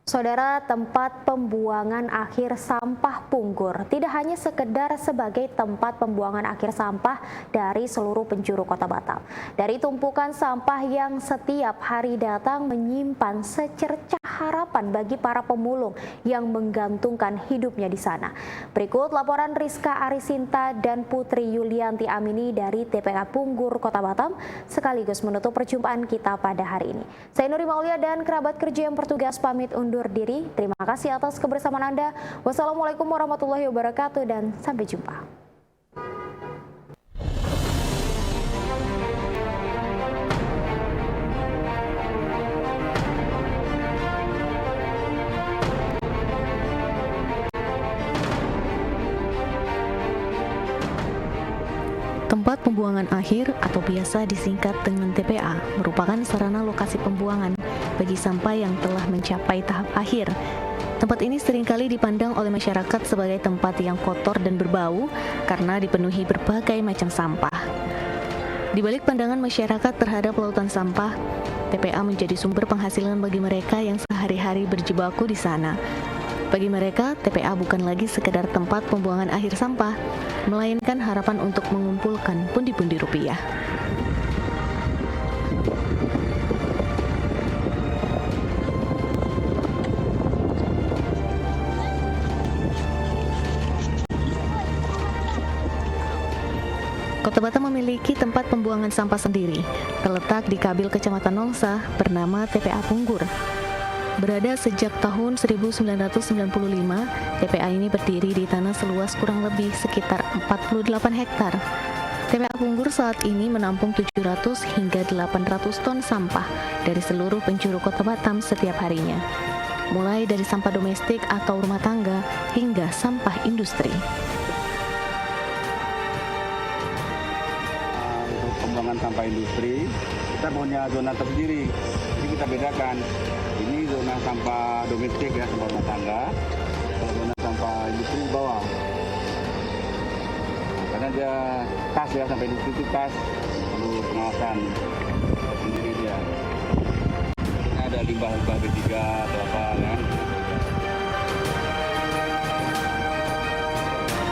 Saudara, tempat pembuangan akhir sampah Punggur tidak hanya sekedar sebagai tempat pembuangan akhir sampah dari seluruh penjuru Kota Batam. Dari tumpukan sampah yang setiap hari datang menyimpan secercah harapan bagi para pemulung yang menggantungkan hidupnya di sana. Berikut laporan Rizka Arisinta dan Putri Yulianti Amini dari TPA Punggur Kota Batam sekaligus menutup perjumpaan kita pada hari ini. Saya Nuri Maulia dan kerabat kerja yang bertugas pamit undur diri. Terima kasih atas kebersamaan Anda. Wassalamualaikum warahmatullahi wabarakatuh dan sampai jumpa. Tempat pembuangan akhir atau biasa disingkat dengan TPA merupakan sarana lokasi pembuangan bagi sampah yang telah mencapai tahap akhir. Tempat ini seringkali dipandang oleh masyarakat sebagai tempat yang kotor dan berbau karena dipenuhi berbagai macam sampah. Di balik pandangan masyarakat terhadap lautan sampah, TPA menjadi sumber penghasilan bagi mereka yang sehari-hari berjibaku di sana. Bagi mereka, TPA bukan lagi sekedar tempat pembuangan akhir sampah, melainkan harapan untuk mengumpulkan pundi-pundi rupiah. Kota Batam memiliki tempat pembuangan sampah sendiri, terletak di Kabil Kecamatan Nongsa, bernama TPA Punggur. Berada sejak tahun 1995, TPA ini berdiri di tanah seluas kurang lebih sekitar 48 hektar. TPA Punggur saat ini menampung 700 hingga 800 ton sampah dari seluruh penjuru Kota Batam setiap harinya, mulai dari sampah domestik atau rumah tangga hingga sampah industri. Untuk pembuangan sampah industri, kita punya zona tersendiri, jadi kita bedakan. Ini zona sampah domestik ya, sampah rumah tangga. Kalau zona sampah industri di bawah. Karena dia tas ya, sampah industri itu tas, perlu pengawasan sendiri dia. Ini ada limbah-limbah B3 atau apa kan.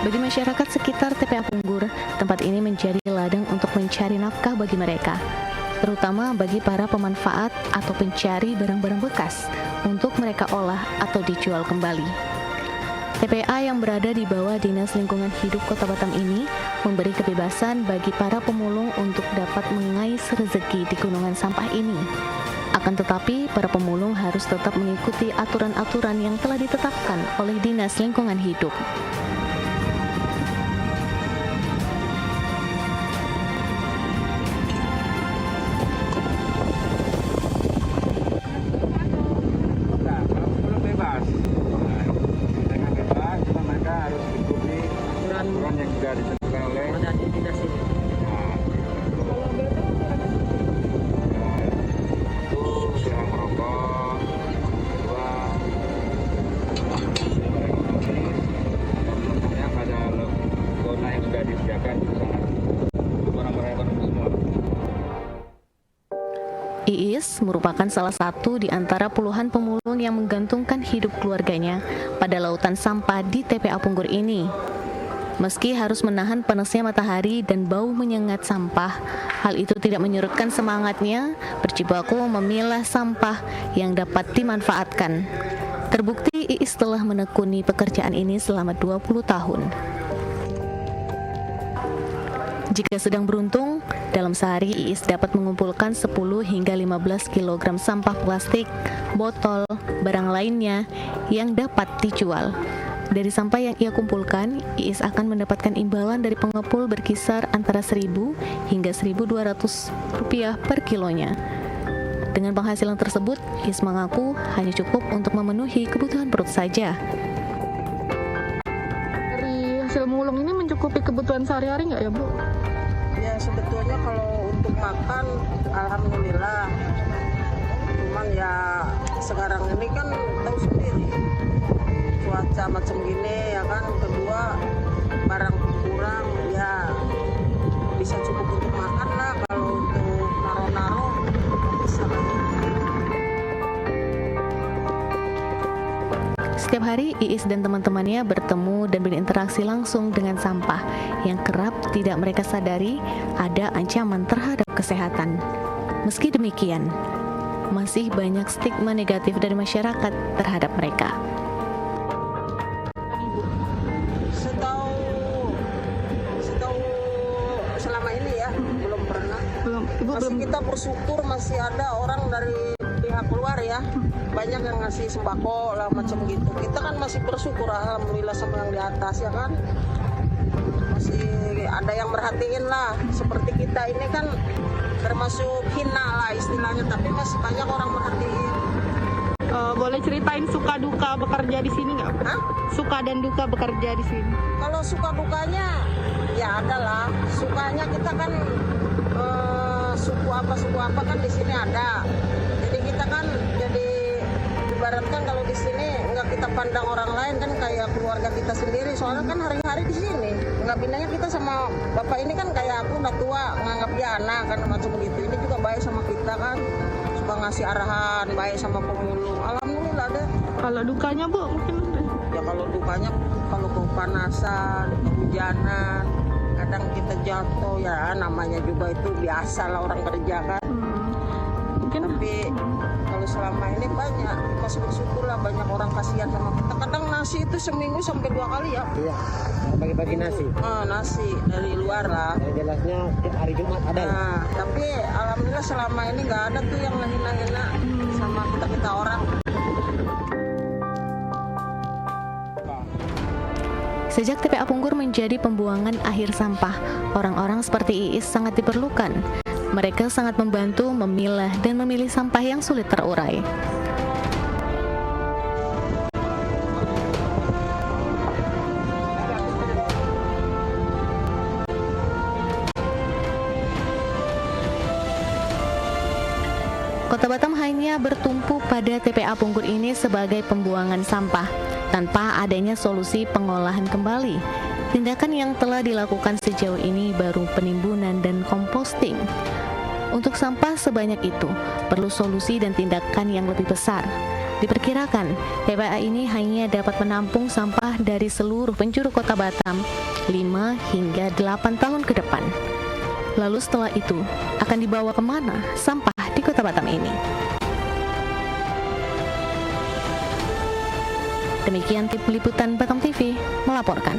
Bagi masyarakat sekitar TPA Punggur, tempat ini menjadi ladang untuk mencari nafkah bagi mereka, terutama bagi para pemanfaat atau pencari barang-barang bekas untuk mereka olah atau dijual kembali. TPA yang berada di bawah Dinas Lingkungan Hidup Kota Batam ini memberi kebebasan bagi para pemulung untuk dapat mengais rezeki di gunungan sampah ini. Akan tetapi, para pemulung harus tetap mengikuti aturan-aturan yang telah ditetapkan oleh Dinas Lingkungan Hidup. Aturan yang sudah ditentukan oleh dinas ini. Itu silang merokok, kedua yang pada zona yang sudah disediakan itu sangat orang-orang ekonomi semua. Iis merupakan salah satu di antara puluhan pemulung yang menggantungkan hidup keluarganya pada lautan sampah di TPA Punggur ini. Meski harus menahan panasnya matahari dan bau menyengat sampah, hal itu tidak menyurutkan semangatnya berjibaku memilah sampah yang dapat dimanfaatkan. Terbukti Iis telah menekuni pekerjaan ini selama 20 tahun. Jika sedang beruntung, dalam sehari Iis dapat mengumpulkan 10 hingga 15 kg sampah plastik, botol, barang lainnya yang dapat dijual. Dari sampah yang ia kumpulkan, Iis akan mendapatkan imbalan dari pengepul berkisar antara 1.000 hingga 1.200 rupiah per kilonya. Dengan penghasilan tersebut, Iis mengaku hanya cukup untuk memenuhi kebutuhan perut saja. Dari hasil mulung ini mencukupi kebutuhan sehari-hari nggak ya, Bu? Ya sebetulnya kalau untuk makan, alhamdulillah. Cuman ya sekarang ini kan tahu sendiri. Cuaca macam gini ya kan, kedua barang kurang ya bisa cukup untuk makan lah, kalau untuk naro-naro bisa lah. Setiap hari, Iis dan teman-temannya bertemu dan berinteraksi langsung dengan sampah yang kerap tidak mereka sadari ada ancaman terhadap kesehatan. Meski demikian, masih banyak stigma negatif dari masyarakat terhadap mereka. Setahu selama ini ya belum pernah. Masih kita bersyukur masih ada orang dari pihak luar ya, banyak yang ngasih sembako lah macam gitu. Kita kan masih bersyukur alhamdulillah sama yang di atas ya kan. Masih ada yang merhatiin lah. Seperti kita ini kan termasuk hina lah istilahnya, tapi masih banyak orang merhatiin. Boleh ceritain suka duka bekerja di sini nggak? Hah? Suka dan duka bekerja di sini. Kalau suka dukanya ya ada lah. Sukanya kita kan suku apa kan di sini ada. Jadi kita kan jadi ibaratkan kalau di sini nggak kita pandang orang lain kan kayak keluarga kita sendiri. Soalnya kan hari-hari di sini nggak bindanya kita sama bapak ini kan kayak aku udah tua nganggap dia anak kan macam begitu. Ini juga baik sama kita kan, suka ngasih arahan, baik sama pemulung. Alhamdulillah deh. Kalau dukanya Bu mungkin ada. Ya kalau dukanya kalau kepanasan, kehujanan, kadang kita jatuh ya namanya juga itu biasa lah orang kerja kan. Mungkin Tapi kalau selama ini banyak masih bersyukur lah banyak orang kasihan sama kita. Kadang nasi itu seminggu sampai 2 kali ya. Iya, bagi-bagi nasi. Nasi dari luar lah. Yang jelasnya tiap hari Jumat ada. Nah, tapi alhamdulillah selama ini nggak ada tuh yang ngehina-hina sama kita orang. Sejak TPA Punggur menjadi pembuangan akhir sampah, orang-orang seperti Iis sangat diperlukan. Mereka sangat membantu memilah dan memilih sampah yang sulit terurai. Kota Batam hanya bertumpu pada TPA Punggur ini sebagai pembuangan sampah, tanpa adanya solusi pengolahan kembali. Tindakan yang telah dilakukan sejauh ini baru penimbunan dan composting. Untuk sampah sebanyak itu, perlu solusi dan tindakan yang lebih besar. Diperkirakan, TPA ini hanya dapat menampung sampah dari seluruh penjuru Kota Batam 5 hingga 8 tahun ke depan. Lalu setelah itu, akan dibawa kemana sampah di Kota Batam ini? Demikian tim liputan Batam TV melaporkan.